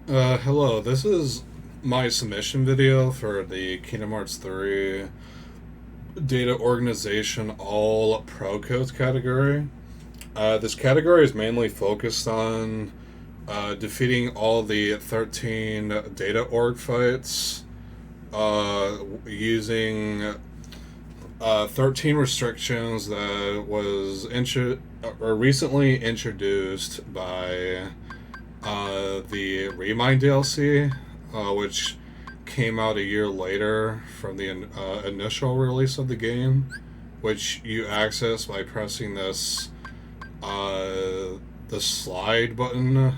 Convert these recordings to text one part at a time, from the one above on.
Hello, this is my submission video for the Kingdom Hearts 3 Data Organization All Pro Codes category. This category is mainly focused on defeating all the 13 data org fights using 13 restrictions that was recently introduced by the Remind DLC, which came out a year later from the initial release of the game, which you access by pressing this the slide button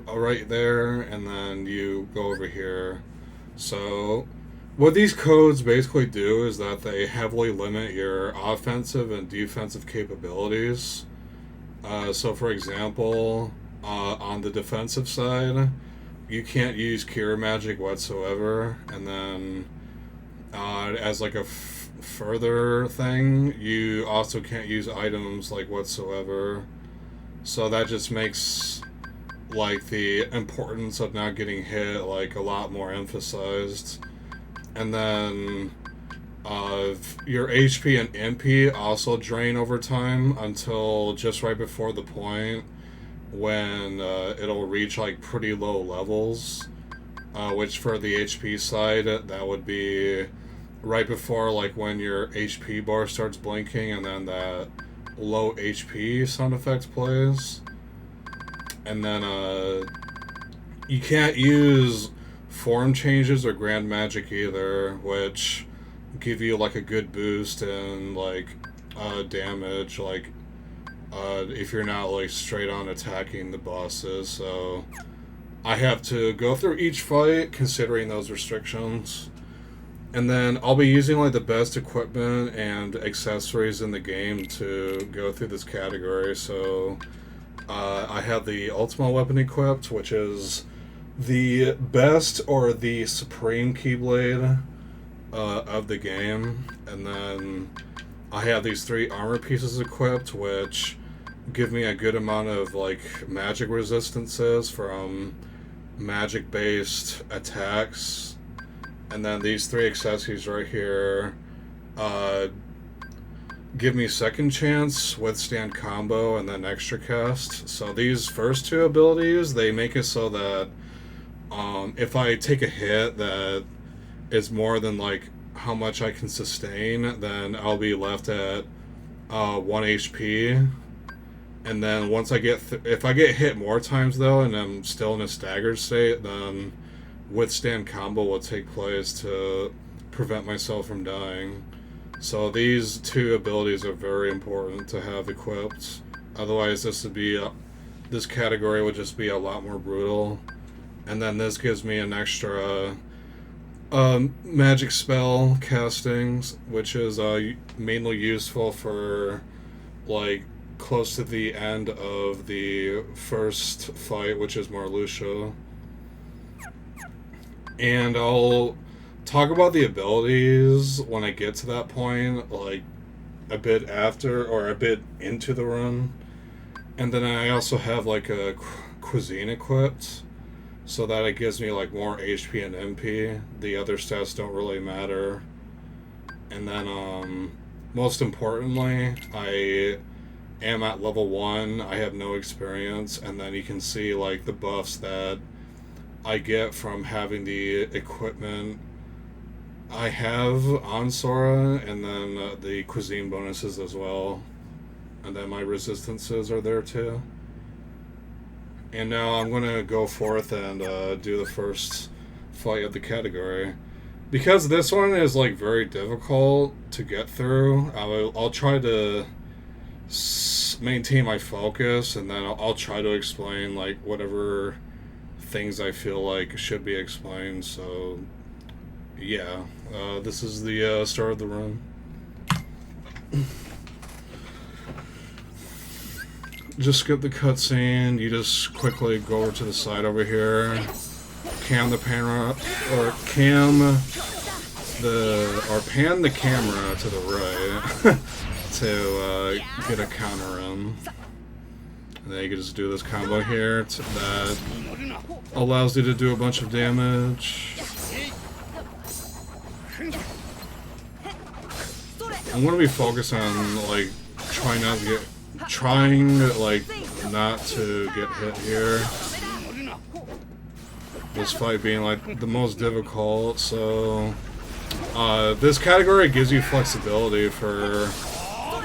right there, and then you go over here. So what these codes basically do is that they heavily limit your offensive and defensive capabilities. So for example, on the defensive side, you can't use Cure Magic whatsoever, and then as like a further thing, you also can't use items like whatsoever. So that just makes like the importance of not getting hit like a lot more emphasized. And then your HP and MP also drain over time until just right before the point when it'll reach like pretty low levels, which for the HP side, that would be right before like when your HP bar starts blinking and then that low HP sound effect plays. And then you can't use form changes or grand magic either, which give you like a good boost in like damage, like if you're not like straight on attacking the bosses. So I have to go through each fight considering those restrictions, and then I'll be using like the best equipment and accessories in the game to go through this category. So I have the Ultima weapon equipped, which is the best or the supreme Keyblade of the game. And then I have these 3 armor pieces equipped, which give me a good amount of like magic resistances from magic based attacks. And then these 3 accessories right here give me second chance, withstand combo, and then extra cast. So these first 2 abilities, they make it so that if I take a hit that is more than like how much I can sustain, then I'll be left at 1 HP. And then once I get if I get hit more times though and I'm still in a staggered state, then withstand combo will take place to prevent myself from dying. So these 2 abilities are very important to have equipped. Otherwise this category would just be a lot more brutal. And then this gives me an extra magic spell castings, which is mainly useful for like close to the end of the first fight, which is Marluxia. And I'll talk about the abilities when I get to that point, like a bit after or a bit into the run. And then I also have like a cuisine equipped, so that it gives me like more HP and MP. The other stats don't really matter. And then most importantly, I am at level 1. I have no experience, and then you can see like the buffs that I get from having the equipment I have on Sora, and then the cuisine bonuses as well. And then my resistances are there too. And now I'm going to go forth and do the first fight of the category. Because this one is like very difficult to get through, I'll try to maintain my focus, and then I'll try to explain like whatever things I feel like should be explained. So yeah, this is the start of the run. Just skip the cutscene. You just quickly go over to the side over here, pan the camera to the right to get a counter in. And then you can just do this combo here that allows you to do a bunch of damage. I'm going to be focused on, like, trying not to get hit here. This fight being, like, the most difficult, so... this category gives you flexibility for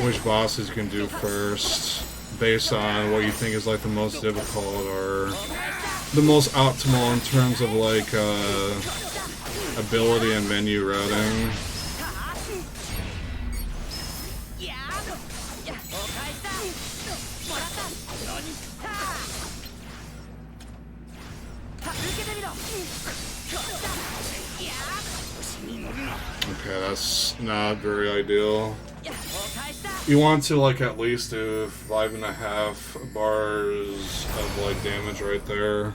which bosses you can do first, based on what you think is, like, the most difficult or the most optimal in terms of, like, ability and menu routing. Okay, that's not very ideal. You want to, like, at least do 5.5 bars of, like, damage right there.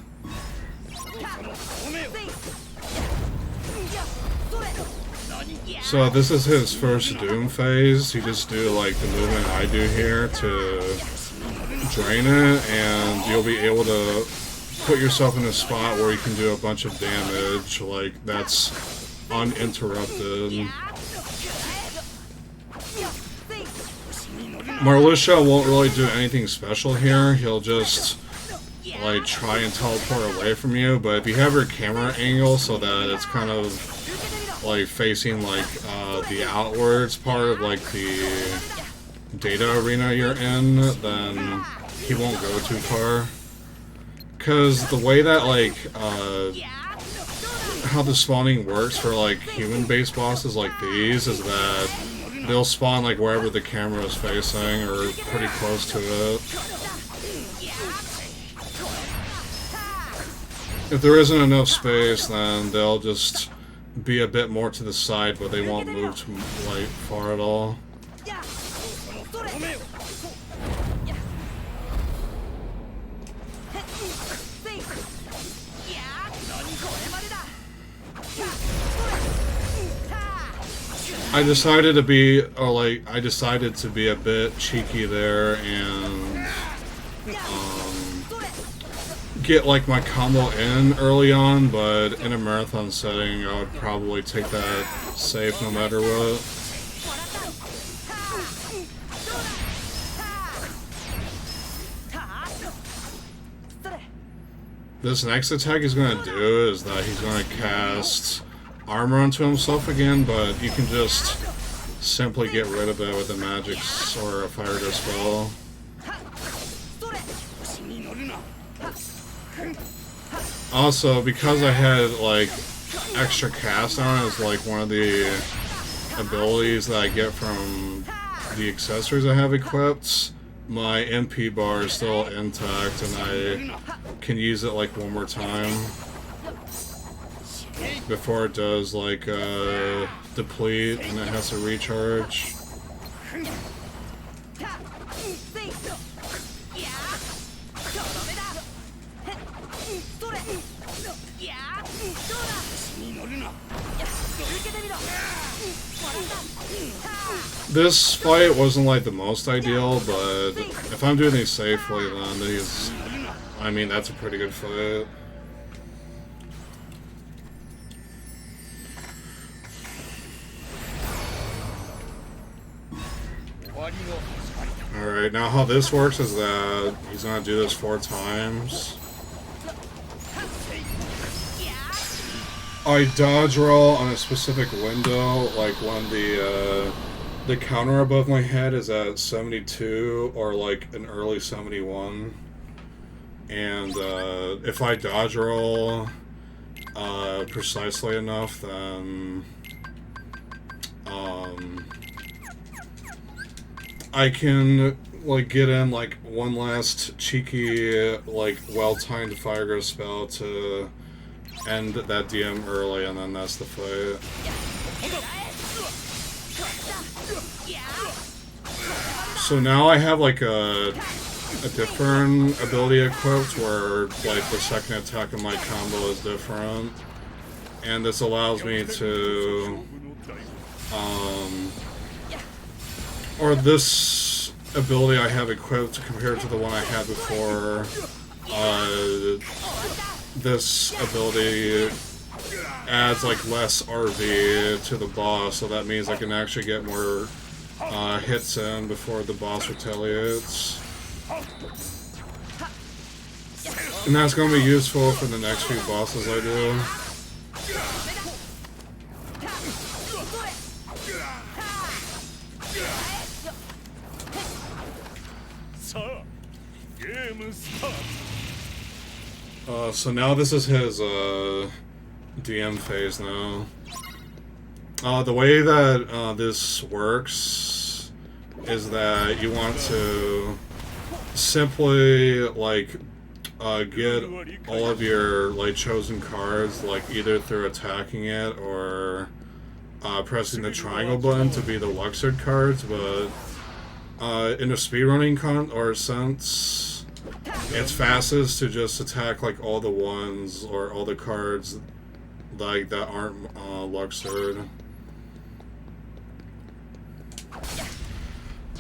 So this is his first Doom phase. You just do, like, the movement I do here to drain it, and you'll be able to put yourself in a spot where you can do a bunch of damage, like, that's uninterrupted. Marluxia won't really do anything special here. He'll just, like, try and teleport away from you, but if you have your camera angle so that it's kind of, like, facing, like, the outwards part of, like, the data arena you're in, then he won't go too far. Because the way that, like, how the spawning works for, like, human-based bosses like these is that they'll spawn, like, wherever the camera is facing, or pretty close to it. If there isn't enough space, then they'll just be a bit more to the side, but they won't move too, like, far at all. I decided to be a bit cheeky there and get, like, my combo in early on, but in a marathon setting, I would probably take that safe no matter what. This next attack he's going to do is that he's going to cast armor onto himself again, but you can just simply get rid of it with a magic or a fire ghost spell. Also, because I had, like, extra cast on is, like, one of the abilities that I get from the accessories I have equipped, my MP bar is still intact and I can use it, like, one more time before it does, like, deplete and it has to recharge. This fight wasn't, like, the most ideal, but if I'm doing these safely, then these, I mean, that's a pretty good fight. Alright, now how this works is that he's gonna do this 4 times. I dodge roll on a specific window, like when the counter above my head is at 72 or like an early 71. And if I dodge roll precisely enough, then I can, like, get in, like, one last cheeky, like, well-timed fire ghost spell to end that DM early, and then that's the fight. So now I have, like, a different ability equipped where, like, the second attack of my combo is different. And this allows me to, or this ability I have equipped compared to the one I had before, this ability adds like less RV to the boss, so that means I can actually get more hits in before the boss retaliates. And that's going to be useful for the next few bosses I do. So now this is his DM phase now. The way that this works is that you want to simply like get all of your like chosen cards, like either through attacking it or pressing the triangle button to be the Luxord cards, but in a speedrunning sense, it's fastest to just attack like all the ones or all the cards like that aren't Luxord.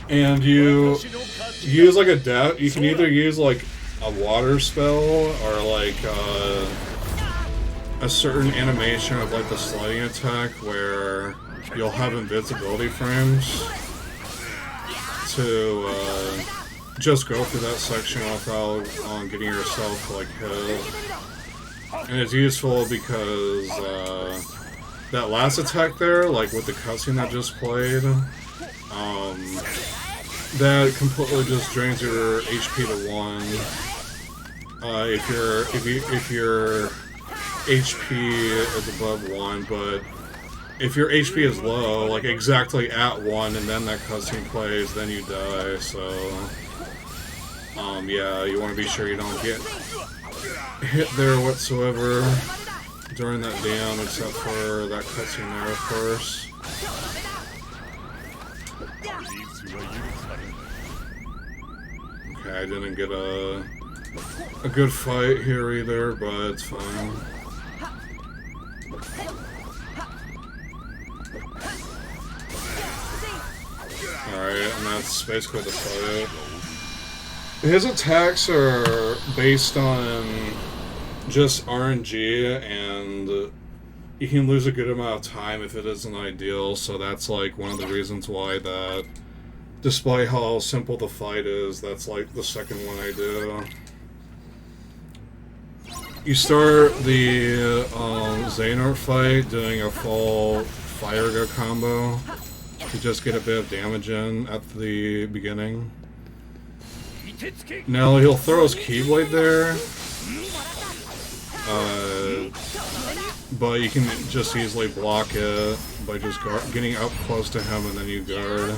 And you use like you can either use like a water spell or like a certain animation of like the sliding attack where you'll have invisibility frames to just go through that section without getting yourself like hit. And it's useful because that last attack there, like with the cutscene that just played, that completely just drains your HP to 1. If your HP is above 1, but if your HP is low, like exactly at 1, and then that cutscene plays, then you die. So, yeah, you want to be sure you don't get hit there whatsoever during that DM, except for that cutscene there, of course. Okay, I didn't get a good fight here either, but it's fine. Alright, and that's basically the fight. His attacks are based on just RNG, and you can lose a good amount of time if it isn't ideal, so that's like one of the reasons why that, despite how simple the fight is, that's like the second one I do. You start the Xehanort fight doing a full fire go combo to just get a bit of damage in at the beginning. Now he'll throw his Keyblade there, but you can just easily block it by just getting up close to him and then you guard.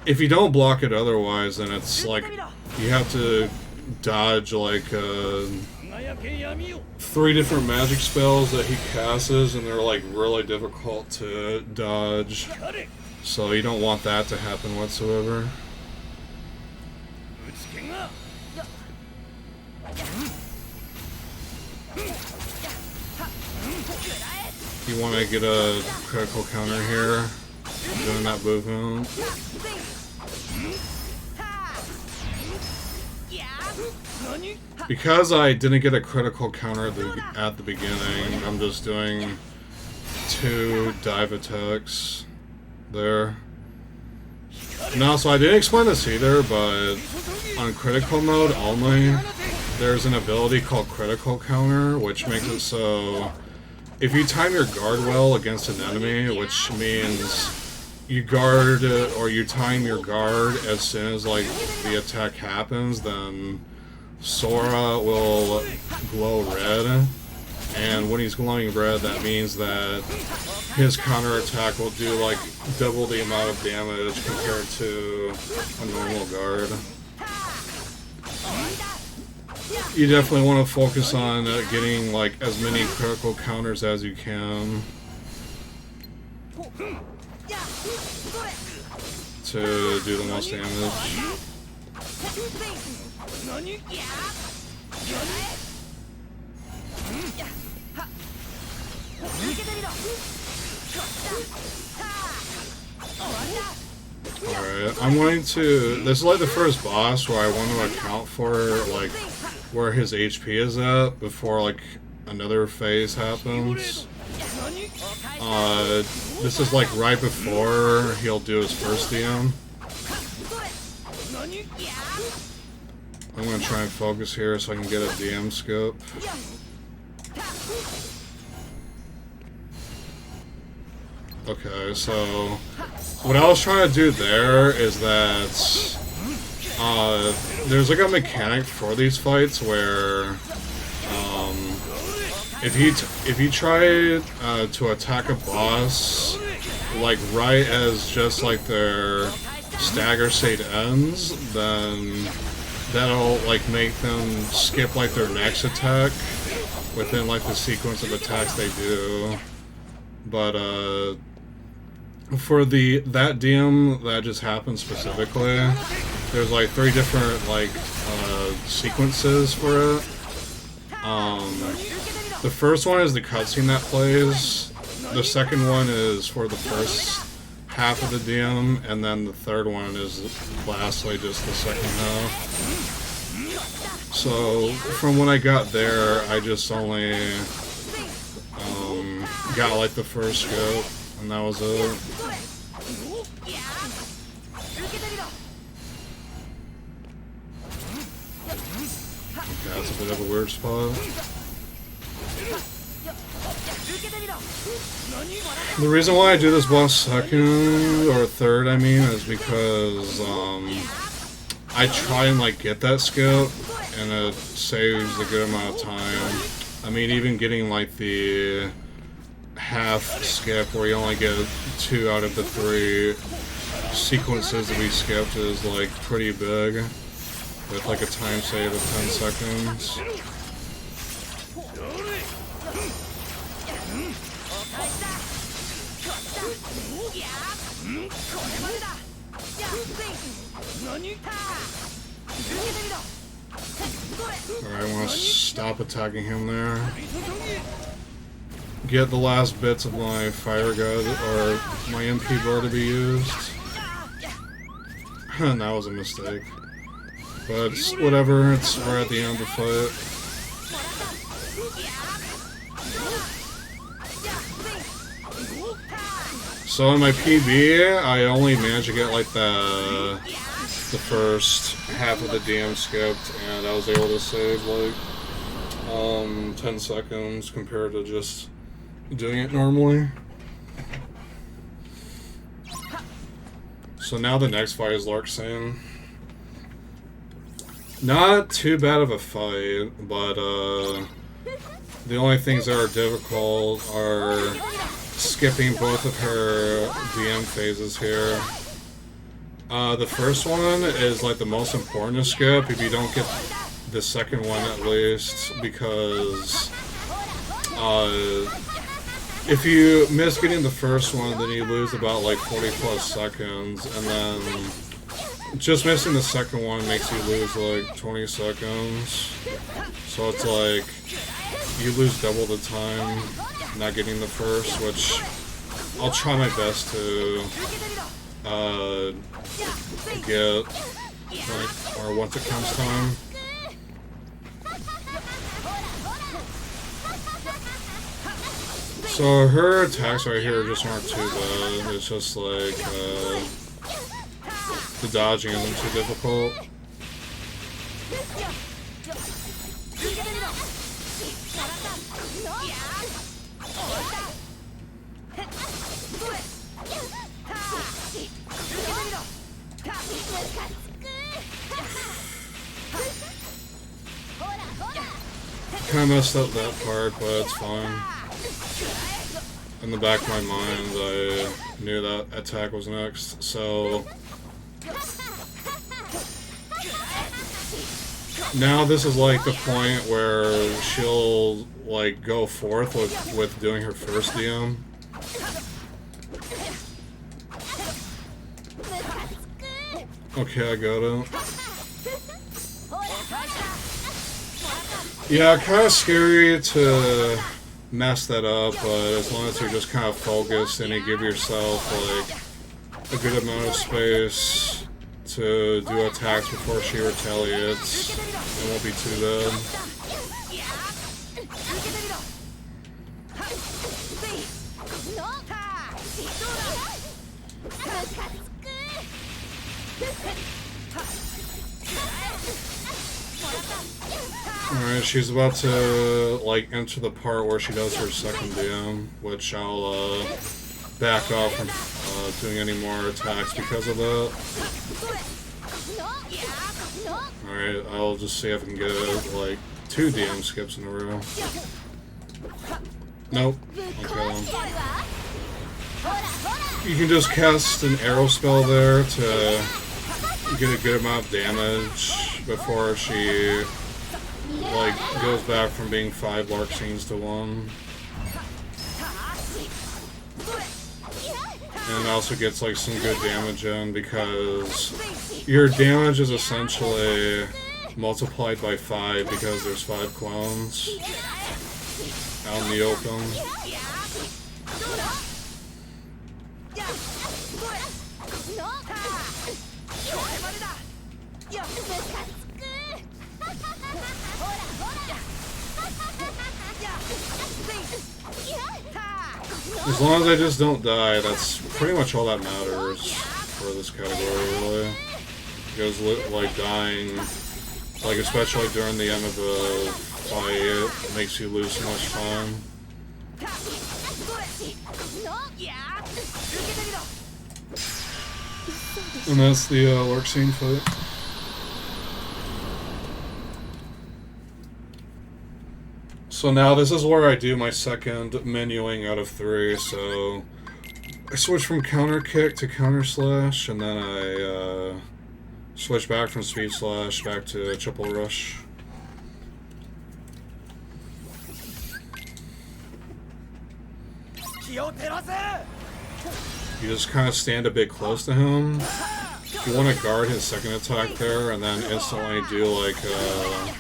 If you don't block it otherwise, then it's like you have to dodge like 3 different magic spells that he casts, and they're like really difficult to dodge. So you don't want that to happen whatsoever. You want to get a critical counter here, doing that movement. Because I didn't get a critical counter at the beginning, I'm just doing 2 dive attacks there. No, so I didn't explain this either, but on critical mode only, there's an ability called critical counter, which makes it so if you time your guard well against an enemy, which means you guard or you time your guard as soon as like the attack happens, then Sora will glow red, and when he's glowing red, that means that his counter attack will do like double the amount of damage compared to a normal guard. You definitely want to focus on getting like as many critical counters as you can to do the most damage. Alright, I'm going to... This is like the first boss where I want to account for, like, where his HP is at before, like, another phase happens. This is, like, right before he'll do his first DM. I'm going to try and focus here so I can get a DM scope. Okay, so what I was trying to do there is that there's like a mechanic for these fights where if you try to attack a boss like right as just like their stagger state ends, then that'll like make them skip like their next attack within like the sequence of attacks they do. But for that DM that just happened specifically, there's like 3 different like sequences for it. The first one is the cutscene that plays. The second one is for the first half of the DM, and then the third one is lastly just the second half. So from when I got there, I just only got like the first scope, and that was it. Okay, that's a bit of a weird spot. The reason why I do this boss second, or third I mean, is because I try and like get that scope, and it saves a good amount of time. I mean, even getting like the half skip where you only get 2 out of the 3 sequences that we skipped is like pretty big, with like a time save of 10 seconds. Alright, I want to stop attacking him there. Get the last bits of my fire gun, or my MP bar to be used. That was a mistake. But it's whatever, it's right at the end of the fight. So in my PB, I only managed to get like the first half of the DM skipped, and I was able to save like 10 seconds compared to just doing it normally. So now the next fight is Larksane. Not too bad of a fight, but the only things that are difficult are skipping both of her DM phases here. The first one is like the most important to skip if you don't get the second one at least, because if you miss getting the first one, then you lose about like 40 plus seconds, and then just missing the second one makes you lose like 20 seconds. So it's like you lose double the time not getting the first, which I'll try my best to get, like, or once it comes time. So her attacks right here just aren't too bad. It's just like the dodging isn't too difficult. Kinda messed up that part, but it's fine. In the back of my mind, I knew that attack was next, so now this is like the point where she'll like go forth with doing her first DM. Okay, I got it. Yeah, kind of scary to mess that up, but as long as you're just kind of focused and you give yourself like a good amount of space to do attacks before she retaliates. It won't be too bad. Alright, she's about to, like, enter the part where she does her second DM, which I'll, back off from, doing any more attacks because of that. Alright, I'll just see if I can get, like, 2 DM skips in a row. Nope. Okay. You can just cast an arrow spell there to get a good amount of damage before she, like, goes back from being 5 Lark Scenes to 1. And it also gets, like, some good damage in because your damage is essentially multiplied by 5 because there's 5 clones out in the open. As long as I just don't die, that's pretty much all that matters for this category, really. Because, like, dying, like, especially during the end of a fight, it makes you lose so much time. And that's the Lark Scene fight. So now this is where I do my second menuing out of 3, so I switch from counter kick to counter slash, and then I switch back from speed slash back to triple rush. You just kind of stand a bit close to him. You want to guard his second attack there, and then instantly do like a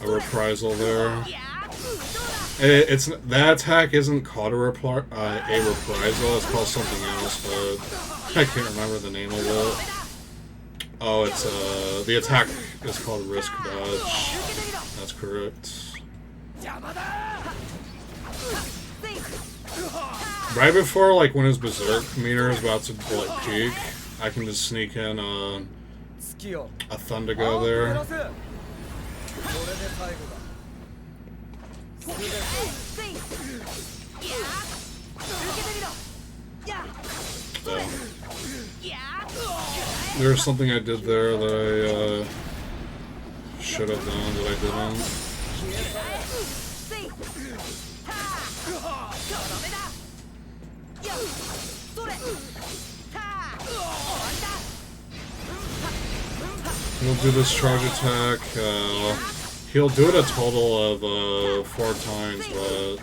reprisal there. It's that attack isn't called a reprisal. It's called something else, but I can't remember the name of it. Oh, it's the attack is called risk dodge. That's correct. Right before, like, when his berserk meter is about to, like, peak, I can just sneak in a Thundergo there. There's something I did there that I should have done that I didn't. He'll do this charge attack. He'll do it a total of 4 times, but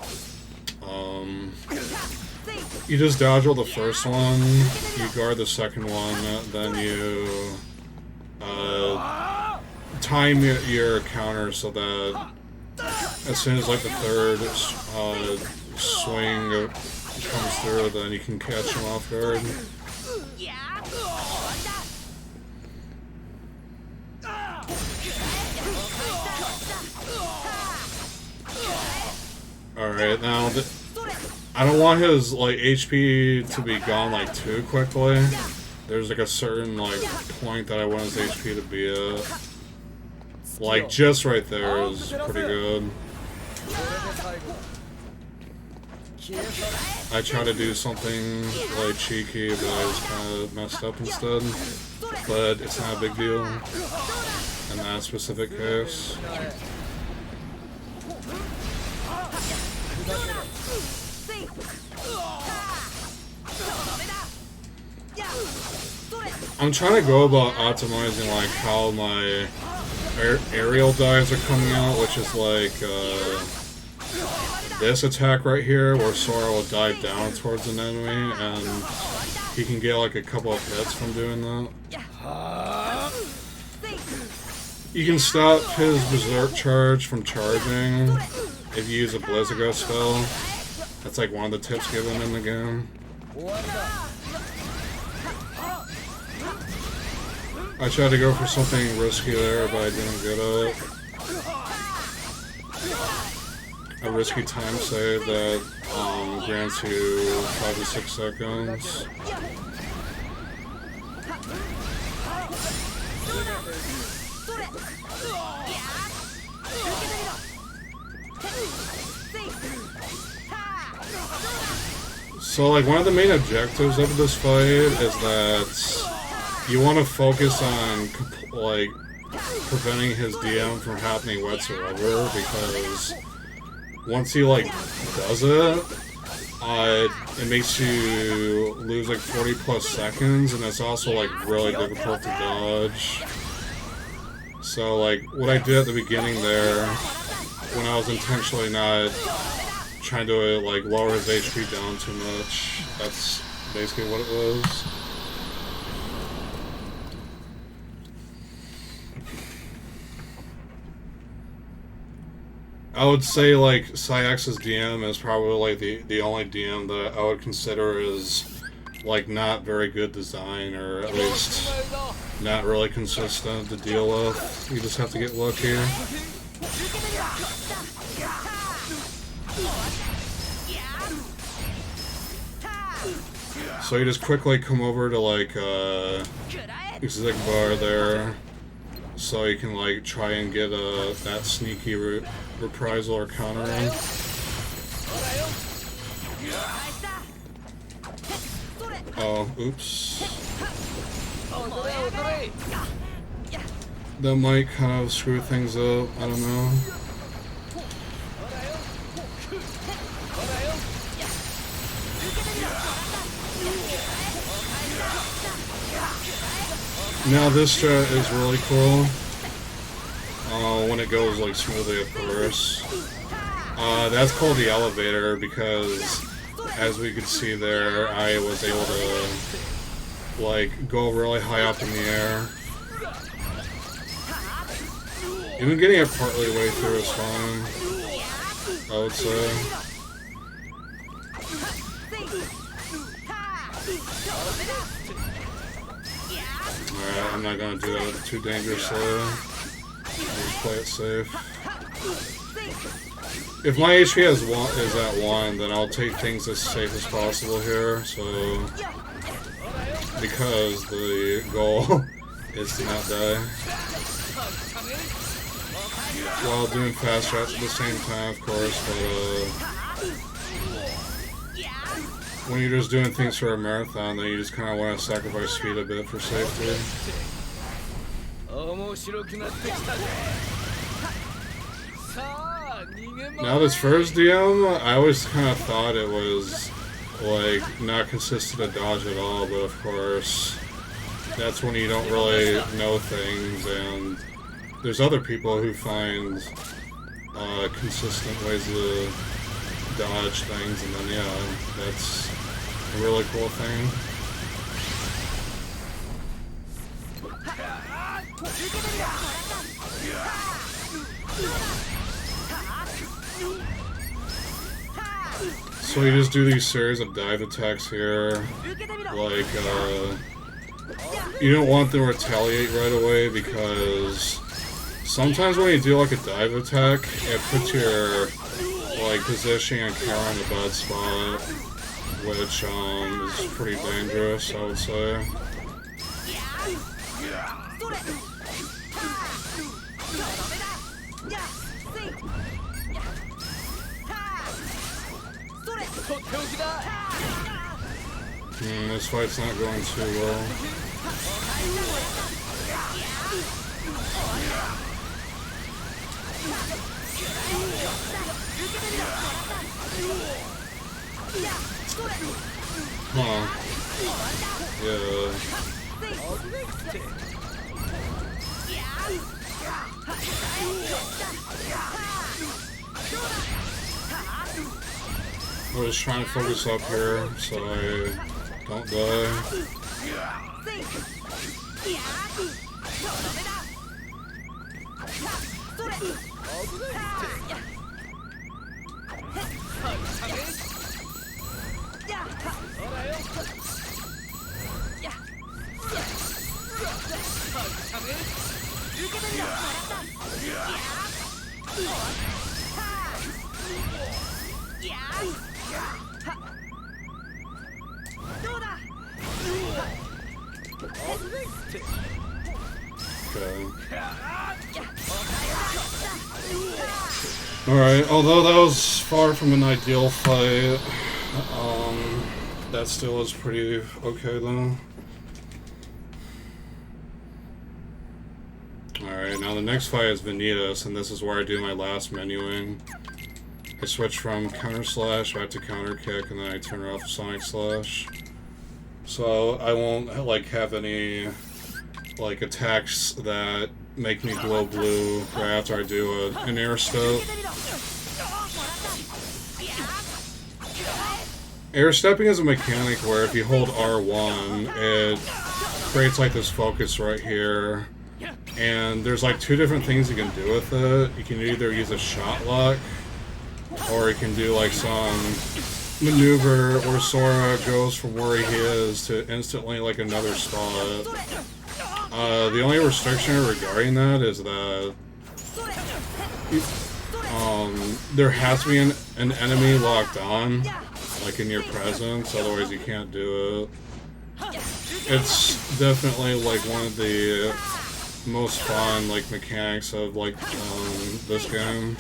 you just dodge roll the first one, you guard the second one, then you time your counter so that as soon as, like, the third swing comes through, then you can catch him off guard. Alright, now, I don't want his, like, HP to be gone, like, too quickly. There's, like, a certain, like, point that I want his HP to be at. Like, just right there is pretty good. I try to do something, like, cheeky, but I just kind of messed up instead. But it's not a big deal in that specific case. I'm trying to go about optimizing, like, how my aerial dives are coming out, which is like this attack right here, where Sora will dive down towards an enemy, and he can get, like, a couple of hits from doing that. You can stop his berserk charge from charging if you use a Blizzago spell. That's, like, one of the tips given in the game. I tried to go for something risky there, but I didn't get it. A risky time save that grants you 5 to 6 seconds. So, like, one of the main objectives of this fight is that you want to focus on, like, preventing his DM from happening whatsoever, because once he, like, does it, it makes you lose, like, 40 plus seconds, and it's also, like, really difficult to dodge. So, like, what I did at the beginning there, when I was intentionally not trying to, like, lower his HP down too much, that's basically what it was. I would say, like, Cyx's DM is probably, like, the only DM that I would consider is, like, not very good design, or at least not really consistent to deal with. You just have to get lucky. So you just quickly come over to, like, Zigbar there, so you can, like, try and get that sneaky reprisal or counter in. Oh, oops. That might kind of screw things up, I don't know. Now this strat is really cool. When it goes, like, smoothly, of course. That's called the elevator because, as we could see there, I was able to, like, go really high up in the air. Even getting it partly way through is fine, I would say. Alright, I'm not gonna do that too dangerously. I'll just play it safe. If my HP is at 1, then I'll take things as safe as possible here, so... Because the goal is to not die. While doing fast strats at the same time, of course, but when you're just doing things for a marathon, then you just kind of want to sacrifice speed a bit for safety. Now this first DM, I always kind of thought it was, like, not consistent to dodge at all, but of course, that's when you don't really know things, and there's other people who find consistent ways to dodge things, and then, yeah, that's a really cool thing. So you just do these series of dive attacks here, like, you don't want them to retaliate right away, because sometimes when you do, like, a dive attack, it puts your, like, positioning and camera in a bad spot, which, is pretty dangerous, I would say. This fight's not going too well. Huh. Yeah. I was trying to focus up here so I don't die. Okay. Alright, although that was far from an ideal fight, that still is pretty okay though. Alright, now the next fight is Vanitas, and this is where I do my last menuing. I switch from counter slash back to counter kick, and then I turn off Sonic Slash. So I won't like have any like attacks that make me glow blue right after I do an air step. Air stepping is a mechanic where if you hold R1, it creates like this focus right here. And there's like two different things you can do with it. You can either use a shot lock, or you can do like some maneuver where Sora goes from where he is to instantly like another spot. The only restriction regarding that is that there has to be an enemy locked on, like in your presence, otherwise you can't do it. It's definitely like one of the most fun like mechanics of like this game.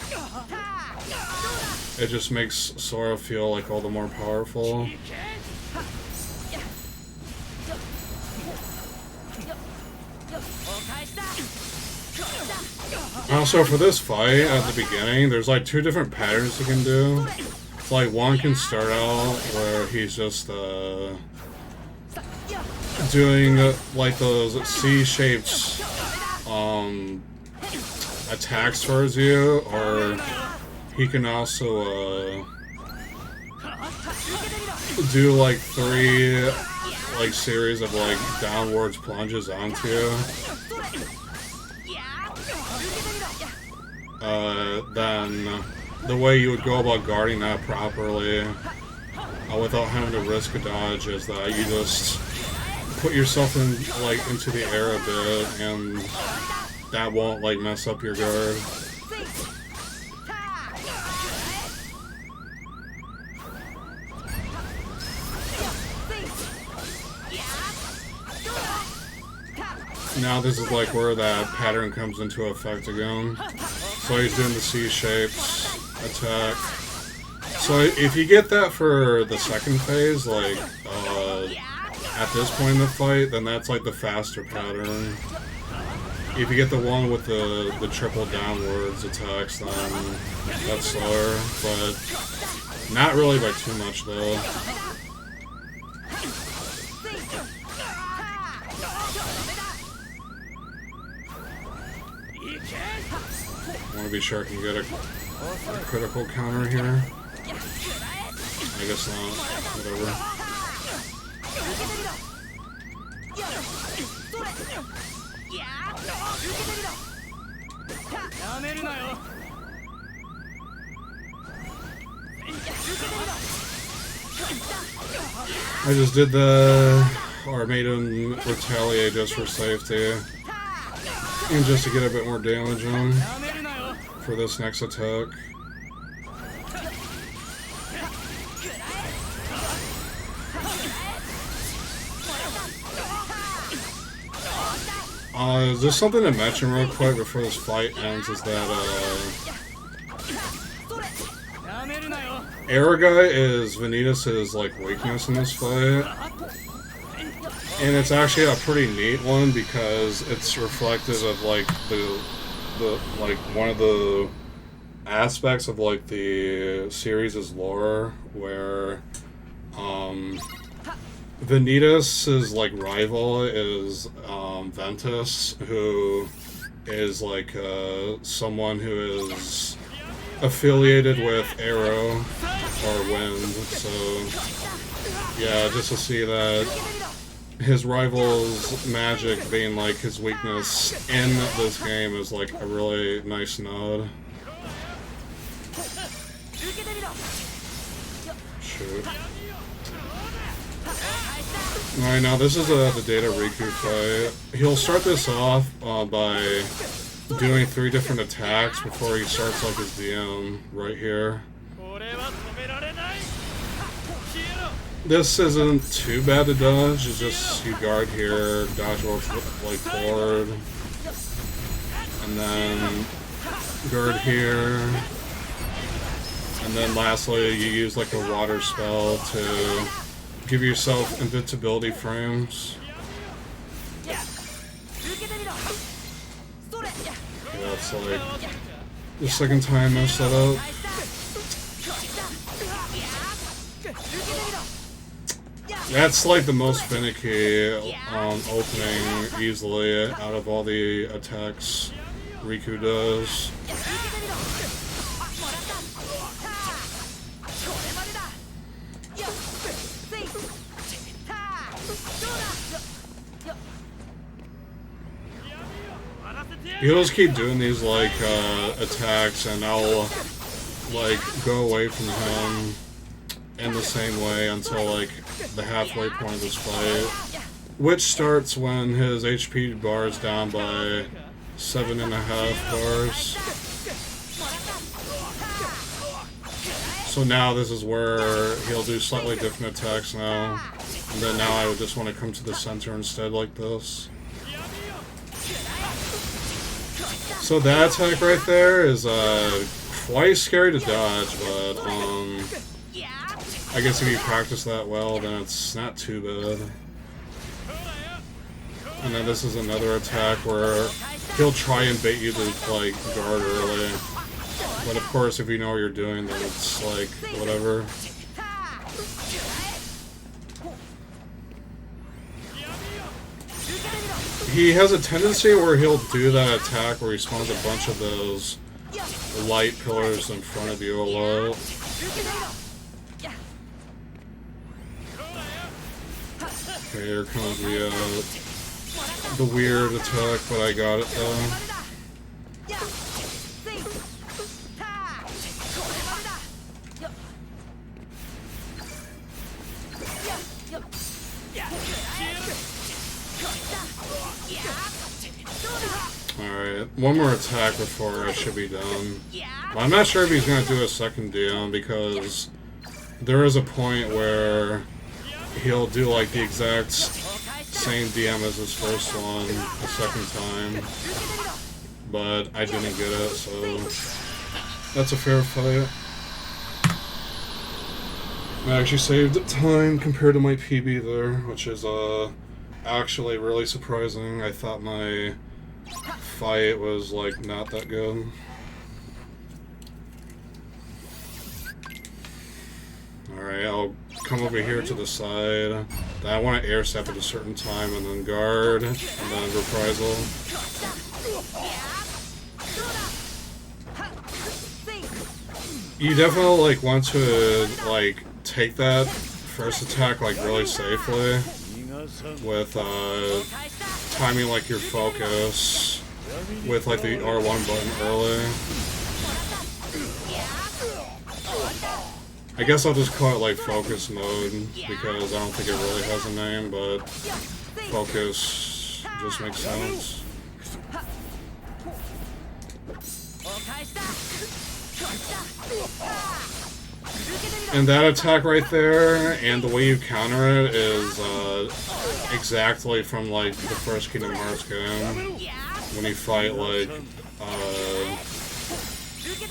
It just makes Sora feel like all the more powerful. Also, for this fight at the beginning, there's like two different patterns you can do. Like one can start out where he's just doing like those C-shaped attacks towards you, or he can also do like three like series of like downwards plunges onto you. Then the way you would go about guarding that properly without having to risk a dodge is that you just put yourself in like into the air a bit, and that won't like mess up your guard. Now this is like where that pattern comes into effect again. So he's doing the C-shapes attack. So if you get that for the second phase, like at this point in the fight, then that's like the faster pattern. If you get the one with the triple downwards attacks, then that's slower, but not really by too much though. I want to be sure I can get a critical counter here. I guess not. Whatever. I just did or made him retaliate just for safety. And just to get a bit more damage on for this next attack. Just something to mention real quick before this fight ends is that Air Guy is Vanitas' like weakness in this fight. And it's actually a pretty neat one because it's reflective of like the like one of the aspects of like the series' lore where Vanitas' like rival is Ventus, who is like someone who is affiliated with Arrow or Wind. So yeah, just to see that his rival's magic being like his weakness in this game is like a really nice nod. Shoot. Alright, now this is the Data Riku fight. He'll start this off by doing 3 different attacks before he starts like his DM right here. This isn't too bad to dodge, it's just you guard here, dodge roll like forward, and then guard here, and then lastly you use like a water spell to give yourself invincibility frames. Okay, that's like the second time I set up. That's like the most finicky opening easily out of all the attacks Riku does. He'll just keep doing these like attacks and I'll like go away from him in the same way until like the halfway point of this fight, which starts when his HP bar is down by 7.5 bars. So now this is where he'll do slightly different attacks now, and then now I would just want to come to the center instead like this. So that attack right there is quite scary to dodge, but I guess if you practice that well, then it's not too bad. And then this is another attack where he'll try and bait you to like guard early, but of course if you know what you're doing, then it's like whatever. He has a tendency where he'll do that attack where he spawns a bunch of those light pillars in front of you a lot. Okay, here comes the weird attack, but I got it though. Alright, one more attack before I should be done. I'm not sure if he's going to do a second DM because there is a point where he'll do like the exact same DM as his first one a second time, but I didn't get it, so that's a fair fight. I actually saved time compared to my PB there, which is actually really surprising. I thought my fight was like not that good. Alright, I'll come over here to the side. I want to air step at a certain time and then guard and then reprisal. You definitely like want to like take that first attack like really safely with timing like your focus with like the R1 button early. I guess I'll just call it like focus mode because I don't think it really has a name, but focus just makes sense. And that attack right there, and the way you counter it is exactly from like the first Kingdom Hearts game, when you fight like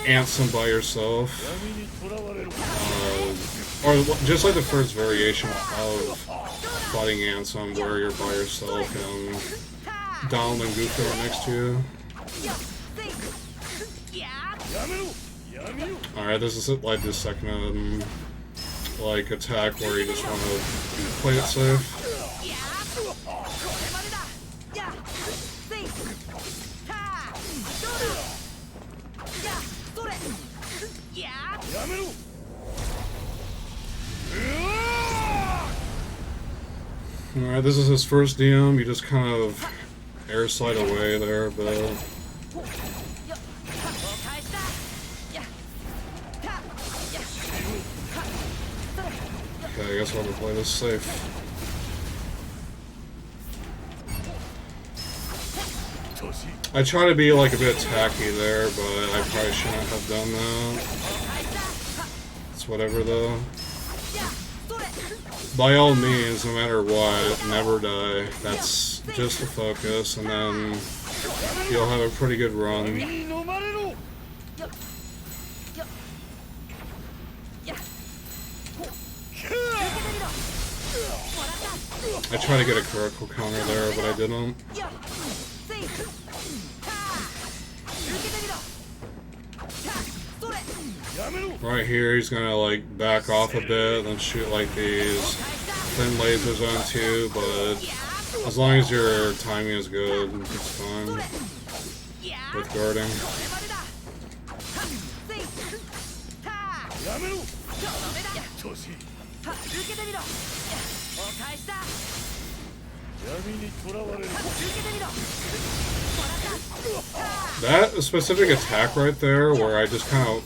Ansem by yourself, or just like the first variation of fighting Ansem where you're by yourself and Donald and Goofy are next to you. Alright, this is like the second like attack where you just want to play it safe. Alright, this is his first DM. You just kind of air slide away there, but okay, I guess I'll have to play this safe. I try to be like a bit tacky there, but I probably shouldn't have done that. It's whatever though. By all means, no matter what, never die. That's just the focus, and then you'll have a pretty good run. I tried to get a critical counter there, but I didn't. Right here, he's gonna like back off a bit, then shoot like these thin lasers onto, but as long as your timing is good, it's fine with guarding. That specific attack right there, where I just kind of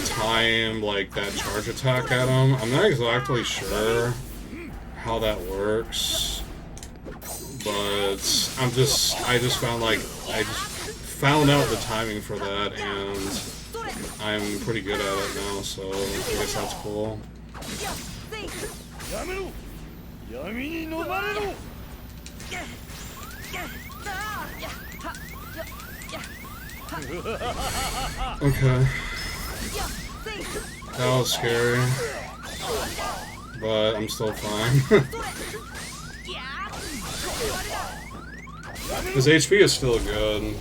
time like that charge attack at him, I'm not exactly sure how that works, but I just found like I just found out the timing for that, and I'm pretty good at it now, so I guess that's cool. Okay. That was scary, but I'm still fine. His HP is still good.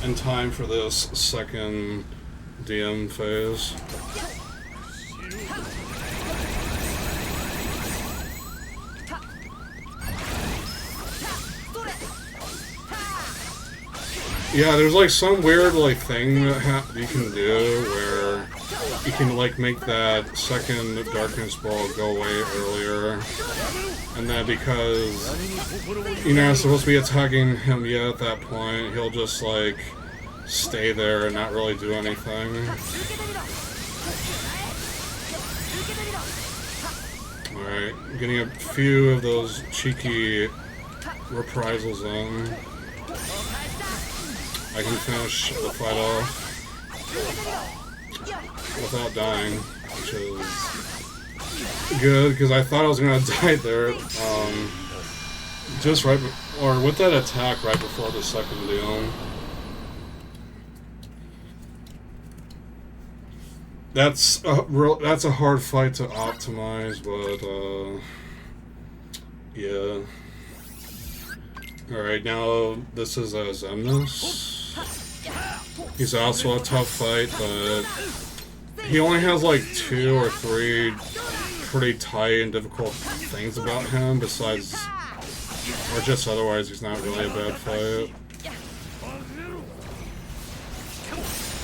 In time for this second DM phase. Yeah, there's like some weird like thing that you can do where you can like make that second darkness ball go away earlier, and then because you're not supposed to be attacking him yet at that point, he'll just like stay there and not really do anything. Alright, getting a few of those cheeky reprisals in. I can finish the fight off without dying, which is good, because I thought I was going to die there, just right, or with that attack right before the second deal. That's a hard fight to optimize, but, yeah. Alright, now this is Zemnis. He's also a tough fight, but he only has like 2 or 3 pretty tight and difficult things about him, besides, or just otherwise he's not really a bad fight.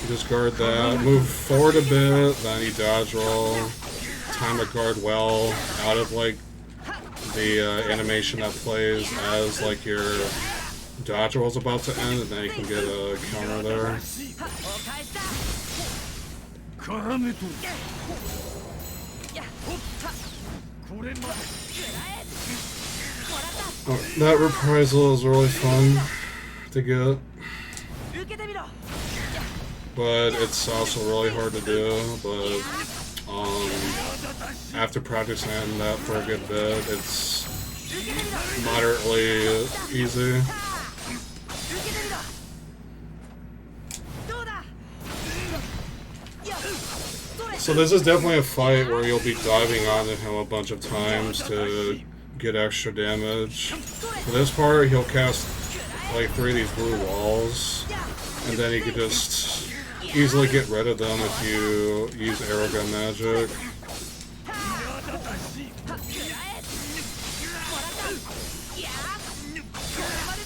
Just guard that, move forward a bit, then you dodge roll, time to guard well, out of like the animation that plays as like your dodge roll's about to end, and then you can get a counter there. Oh, that reprisal is really fun to get, but it's also really hard to do, but after practicing that for a good bit, it's moderately easy. So this is definitely a fight where you'll be diving onto him a bunch of times to get extra damage. For this part, he'll cast like 3 of these blue walls, and then you can just easily get rid of them if you use aerogun magic.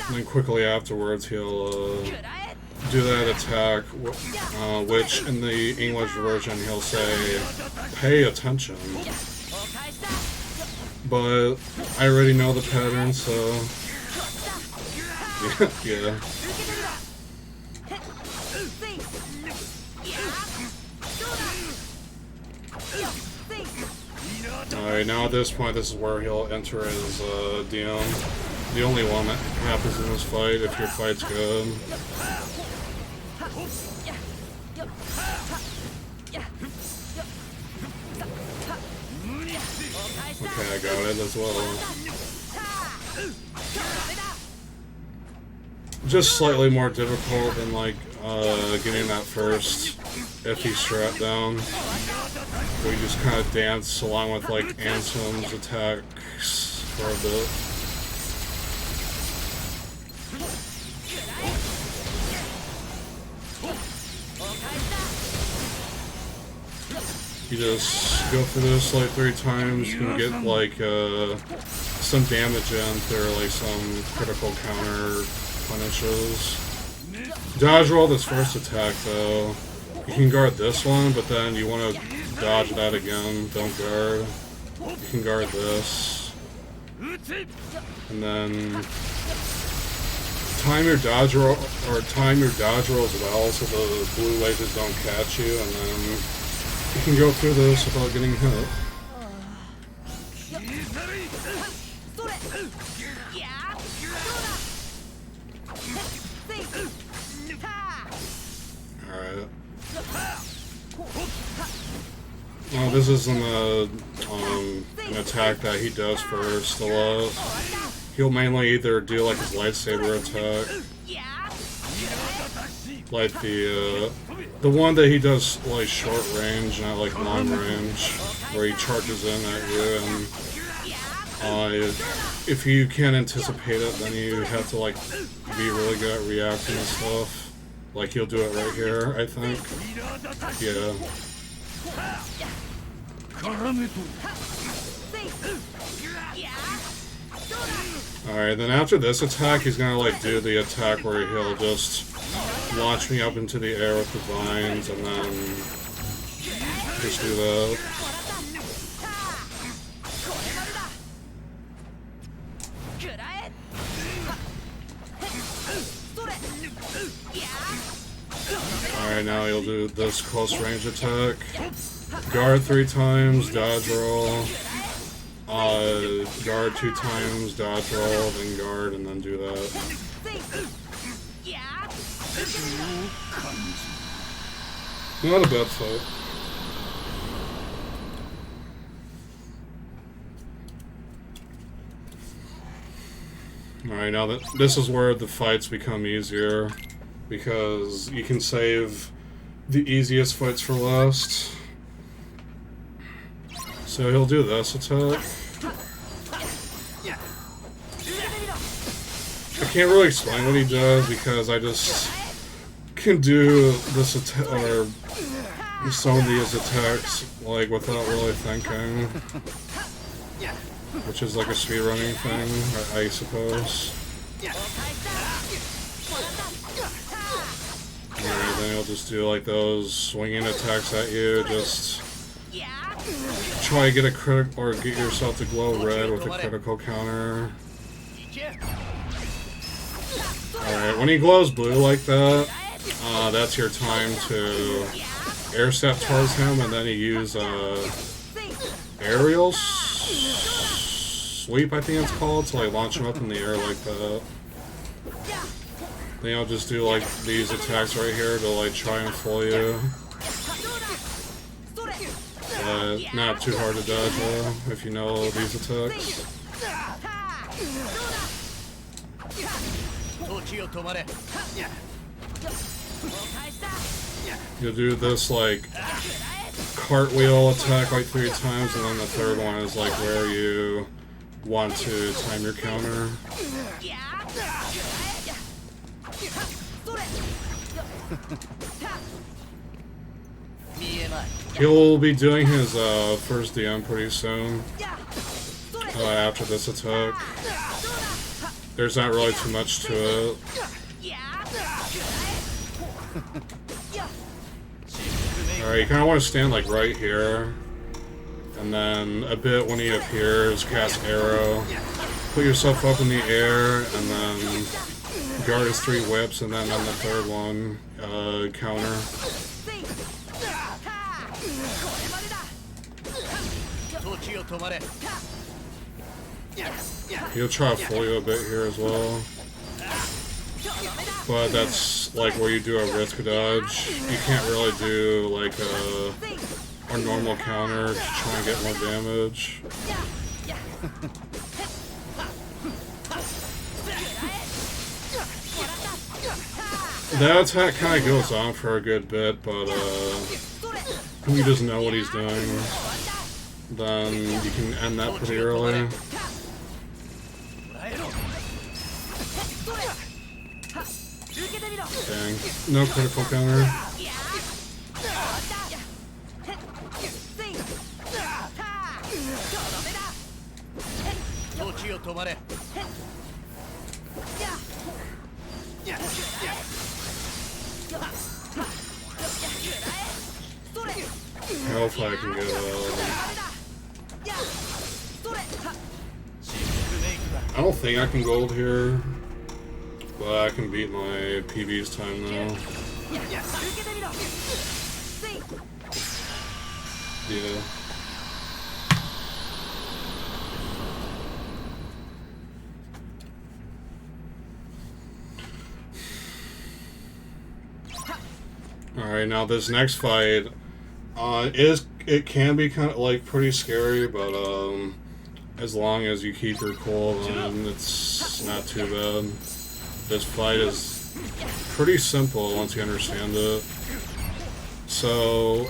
And then quickly afterwards, he'll do that attack, which in the English version he'll say, "Pay attention." But I already know the pattern, so yeah. Alright, now at this point, this is where he'll enter his DM. The only one that happens in this fight if your fight's good. Okay, I got it as well. Just slightly more difficult than like getting that first iffy strat down. We just kind of dance along with like Ansem's attacks for a bit. You just go for this like 3 times, you can get like some damage in through like some critical counter punishes. Dodge roll this first attack though. You can guard this one, but then you want to dodge that again. Don't guard. You can guard this. And then time your dodge roll, or time your dodge roll as well so the blue lasers don't catch you, and then you can go through this without getting hit. Alright. Well, this isn't an attack that he does first. He'll mainly either do like his lightsaber attack, like the one that he does like short range, not like long range, where he charges in at you, and if you can't anticipate it, then you have to like be really good at reacting and stuff. Like he'll do it right here, I think. Yeah. Alright, then after this attack, he's gonna like do the attack where he'll just launch me up into the air with the vines, and then just do that. Alright, now he'll do this close range attack. Guard 3 times, dodge roll. Guard 2 times, dodge roll, then guard, and then do that. Not a bad fight. Alright, now that this is where the fights become easier, because you can save the easiest fights for last. So he'll do this attack. I can't really explain what he does because I just can do this attack or some of these attacks like without really thinking, which is like a speedrunning thing, I suppose. Alright, then he'll just do like those swinging attacks at you, just try to get a crit or get yourself to glow red with a critical counter. Alright, when he glows blue like that, that's your time to air step towards him, and then you use aerial sweep, I think it's called, to like launch him up in the air like that. Then I'll just do like these attacks right here to like try and fool you. But not too hard to dodge though, if you know these attacks. You'll do this like cartwheel attack like 3 times, and then the third one is like where you want to time your counter. He'll be doing his first DM pretty soon after this attack. There's not really too much to it. Alright, you kind of want to stand like right here, and then a bit when he appears, cast arrow, put yourself up in the air, and then guard his 3 whips, and then on the third one, counter. He'll try to fool you a bit here as well. But that's like where you do a risk dodge. You can't really do like a normal counter to try and get more damage. That attack kind of goes on for a good bit, but if he doesn't know what he's doing, then you can end that pretty early. Dang, no critical counter. Hopefully I can get I don't think I can gold here, but I can beat my PB's time now. Yeah. Alright, now this next fight it can be kind of like pretty scary, but as long as you keep your cool, then it's not too bad. This fight is pretty simple once you understand it. So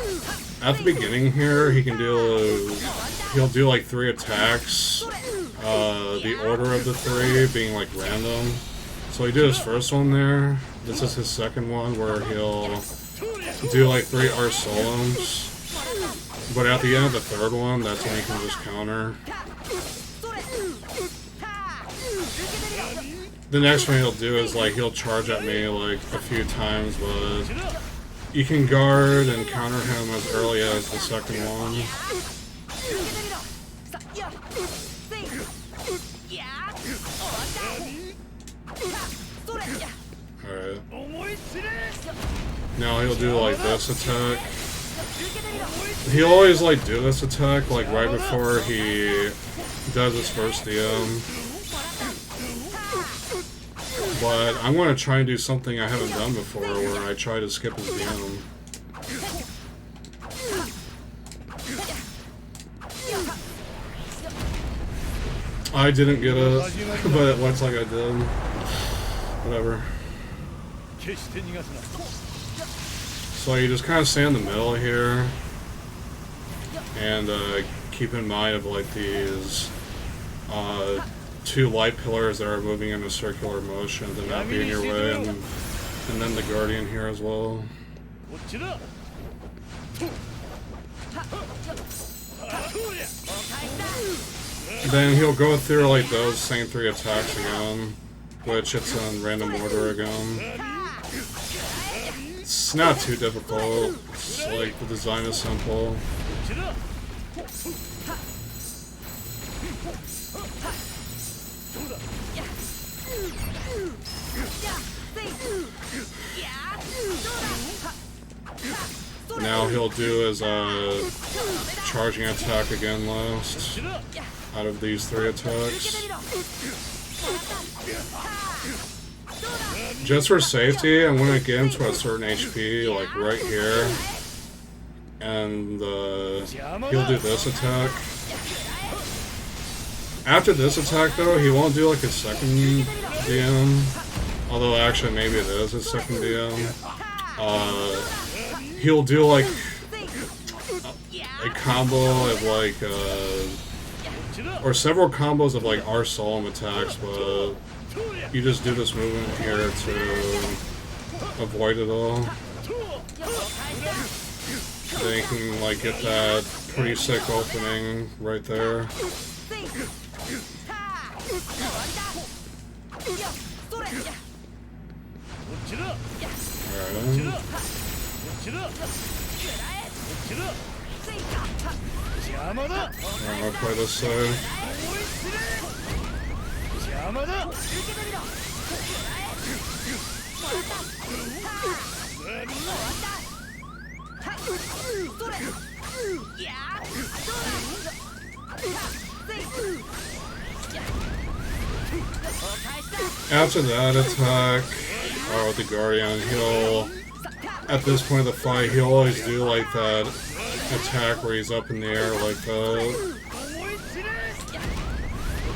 at the beginning here, he'll do like 3 attacks. The order of the 3 being like random. So he did his first one there. This is his second one where he'll do like 3 Arsolums. But at the end of the third one, that's when you can just counter. The next one he'll do is like he'll charge at me like a few times, but you can guard and counter him as early as the second one. Alright. Now he'll do like this attack. He'll always like do this attack like right before he does his first DM. But I'm going to try and do something I haven't done before where I try to skip his DM. I didn't get it, but it looks like I did. Whatever. So you just kind of stay in the middle here, and keep in mind of like these 2 light pillars that are moving in a circular motion to not be in your way, and then the guardian here as well. Then he'll go through like those same 3 attacks again, which it's in random order again. It's not too difficult. It's like the design is simple. Now he'll do his charging attack again last out of these 3 attacks. Just for safety, I'm going to get him to a certain HP, like right here. And he'll do this attack. After this attack though, he won't do like his second DM. Although actually maybe it is his second DM. He'll do like a combo of like, or several combos of like Arsolum attacks, but you just do this movement here to avoid it all. Then you can like get that pretty sick opening right there. Alright. I'll play this side. After that attack, with the Guardian, at this point of the fight, he'll always do like that attack where he's up in the air like that.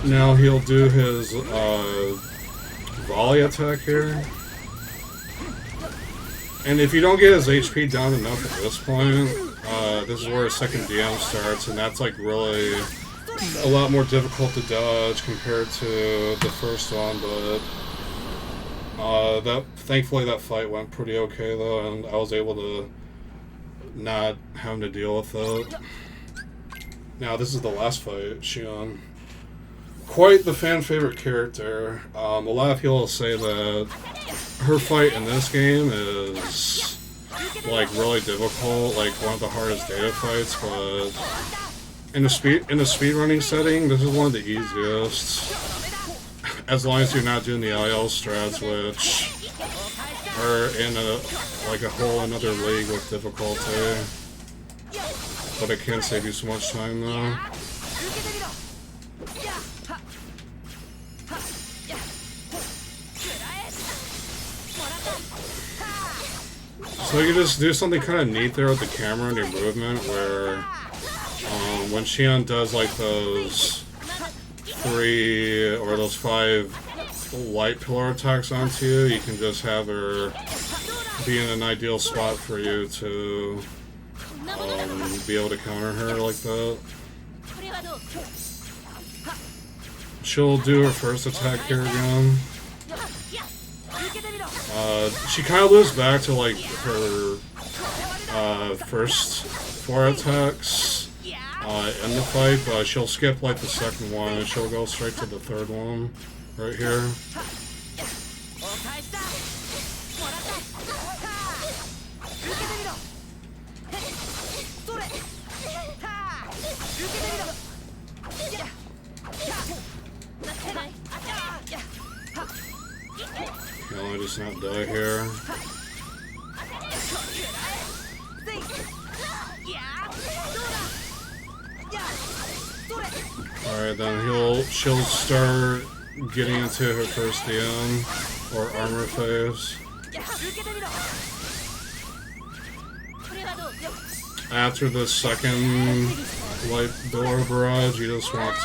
Now he'll do his volley attack here. And if you don't get his HP down enough at this point, this is where his second DM starts, and that's like really a lot more difficult to dodge compared to the first one, but thankfully that fight went pretty okay though, and I was able to not having to deal with it. Now this is the last fight, Shion. Quite the fan favorite character. A lot of people will say that her fight in this game is like really difficult, like one of the hardest data fights, but in a speedrunning setting, this is one of the easiest. As long as you're not doing the IL strats, which are in a whole another league with difficulty. But it can save you so much time though. So you can just do something kind of neat there with the camera and your movement, where when Shion does like those 3 or those 5 light pillar attacks onto you, you can just have her be in an ideal spot for you to be able to counter her like that. She'll do her first attack here again. She kind of lives back to like her first 4 attacks in the fight, but she'll skip like the second one and she'll go straight to the third one right here. Can I just not die here? Alright, then she'll start getting into her first DM or armor phase. After the second light door barrage, you just want to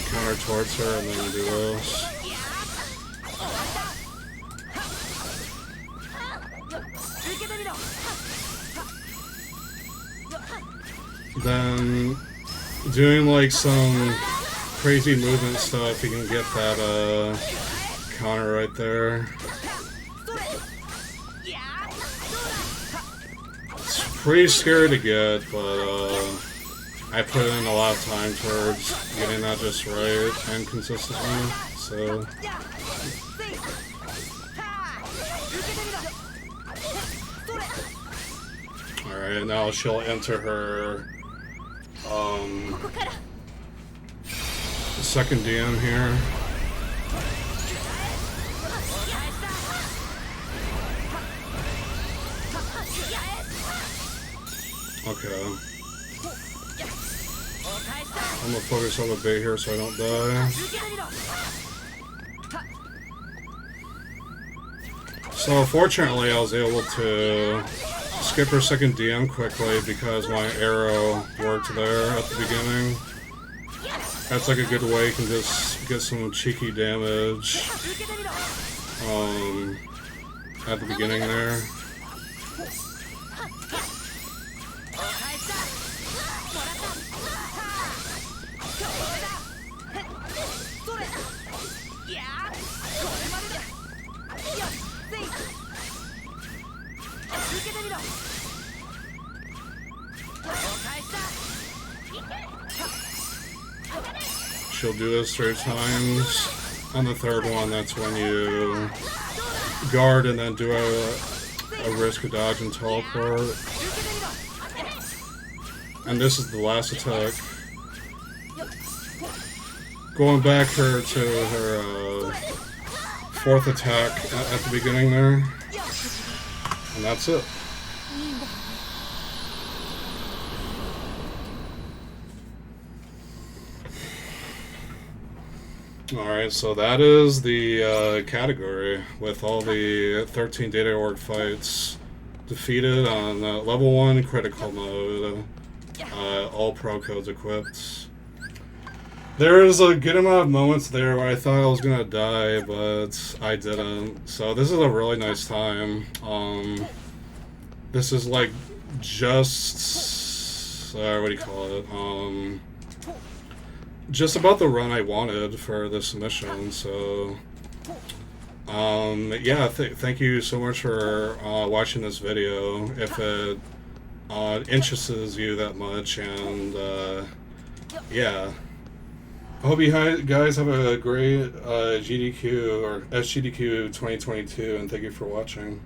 counter towards her and then do this. Then doing like some crazy movement stuff, you can get that counter right there. It's pretty scary to get, but I put in a lot of time towards getting that just right and consistently, so. Alright, now she'll enter her second DM here. Okay. I'm gonna focus on the bait here so I don't die. So fortunately I was able to skip her second DM quickly because my arrow worked there at the beginning. That's like a good way you can just get some cheeky damage at the beginning there. She'll do this 3 times. On the third one, that's when you guard and then do a risk of dodge and teleport. And this is the last attack. Going back to her 4th attack at the beginning there. And that's it. Alright, so that is the category with all the 13 data org fights defeated on level 1 critical mode. All pro codes equipped. There's a good amount of moments there where I thought I was gonna die, but I didn't. So this is a really nice time. This is like just what do you call it? Just about the run I wanted for this mission. So yeah, thank you so much for watching this video. If it interests you that much, and yeah. I hope you guys have a great GDQ or SGDQ 2022, and thank you for watching.